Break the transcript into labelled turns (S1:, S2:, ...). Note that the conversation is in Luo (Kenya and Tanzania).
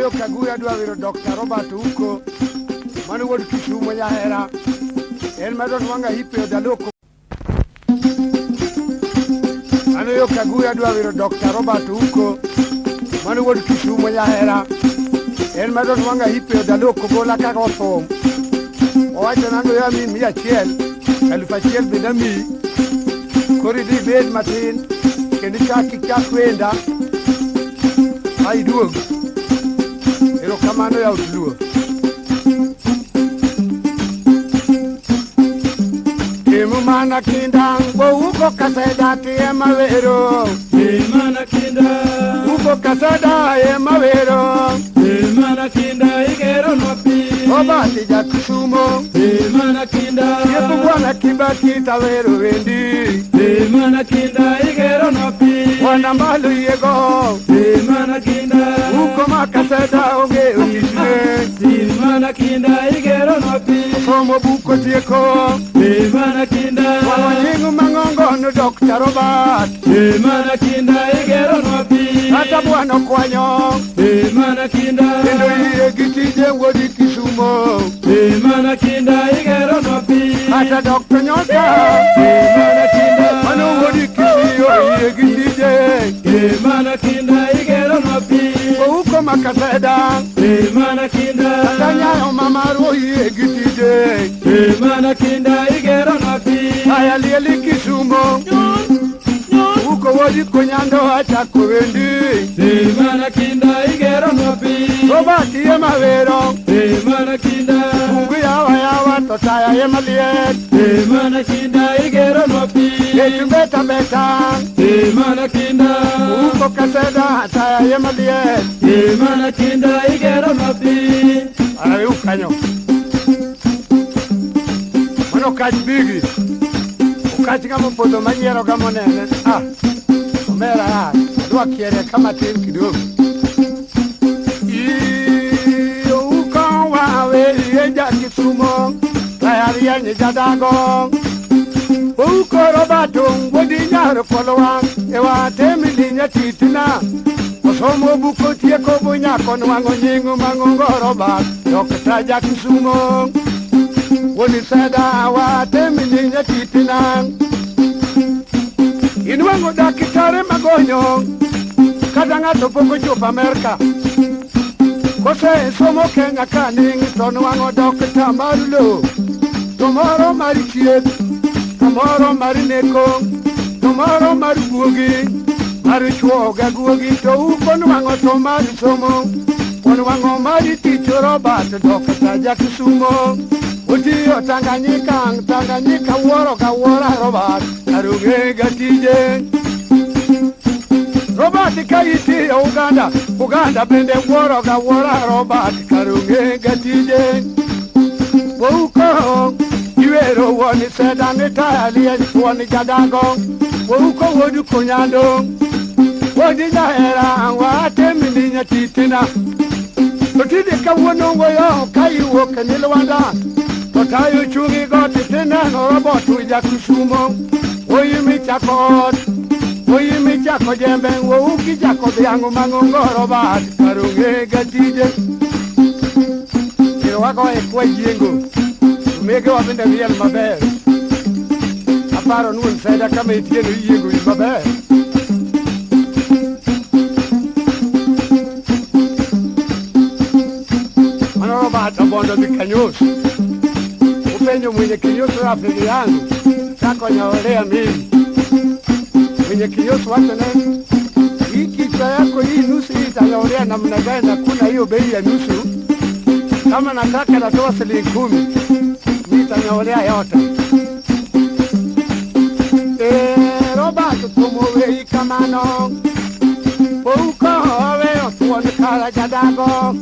S1: yo Kaguya dwa wiro Dr. Robert Uko mano wuod Kisumo nyahera en madon wanga hipe daloko ano yo Kaguya dwa wiro Dr. Robert Uko mano wuod Kisumo nyahera en madon wanga hipe daloko gola kaka osom owacho nando ya min 100,000 bidami kori di bed matin kendi chak wenda ai duog ero kamano ya utluo Emu mana kindang bo uko kaseda tie mavero
S2: mana kinda
S1: uko kaseda e mavero
S2: mana kinda igero nopi
S1: obati ja Kisumo
S2: mana kinda
S1: yebu bwana Kibaki tawero wendi
S2: mana kinda igero nopi
S1: wana mbalu yego
S2: mana kinda
S1: uko makaseda oge ukiswe
S2: mana kinda igero nopi
S1: somo buko tieko
S2: mana kinda
S1: wanyingu mangongono Dr. Robert
S2: mana kinda igero nopi
S1: hata bwana kwanyo
S2: mana kinda
S1: kendo iye gitije wodi Kisumo
S2: mana kinda igero nopi
S1: hata Dr. Nyoka
S2: mana kinda
S1: mano wodi Kisiyo iye gitije
S2: mana kinda igero nopi
S1: uko makaseda
S2: mana kinda
S1: hata nyayo mamaru iye gitije
S2: mana kinda igero nopi
S1: haya lieli Kisumo uko wodi Konyando hata kuwendi
S2: mana kinda igero nopi
S1: Robert ye mavero
S2: mana kinda
S1: Mungu yawa totaya ye maliet
S2: mana kinda igero nopi
S1: Yetu beta
S2: mana kinda
S1: uko kaseda hataya ye maliet
S2: mana kinda igero nopi
S1: Arabi ukanyo Mano kachbigi Ukachi kama podo manyero kama nene Omera ya Dua kiere kama tin kidogo Iyo uko wawe Yeja Kisumo Tayari ya njadago Uko Robatung Wodi nyaro kolowang Ewa temili nyatitina Osomo buko tieko bunyako Nwango nyingu mangongo Robert Dr. Kisumo Wodi seda wa temili nyatitina Inwango dakitare magonyo Kadanga topoko chopa Amerika Kose somo Kenya kaning Tonwango Dr. Marulo Tomorrow marichiet Tomorrow marineko Tomorrow mariguogi Marichuoga guogi To ukonwango to marisomo Konwango mariticho Robert Dr. Kisumo Ujiyo Tanganyika woro ka wora Robert Aruge gatije Robert kaiti Uganda bende woro ka wora Robert Karuge gatije Wouko Iwero woni seda nitali woni jadago Wouko wodi Konyando Wodi nyahera wate mininya titina Totidi ka wonongo yo kayiwo kenilwanda Totayo chungi goti tineno Robert uja Kisumo Oyimi chako jembe Wouki chako dhiangu mangungo Robert Karunge gatije Kiro wako ekwe jiengo Umege wabinde miel maber Aparo nuon seda kama itieno yiengo maber Mano Robert abondo di Kanyosu Upenyo mwenye Kinyosu rafiki yangu Chako nyaolea mimi Mwenye Kinyosu wacho nene Hii kichwa yako hii nusu hii tanyaolea namna gani na kuna hiyo bei ya nusu Kama nataka natoa $10,000 Nitanyaolea yote Robert tumowei kamano Uko howe otuone kala jadago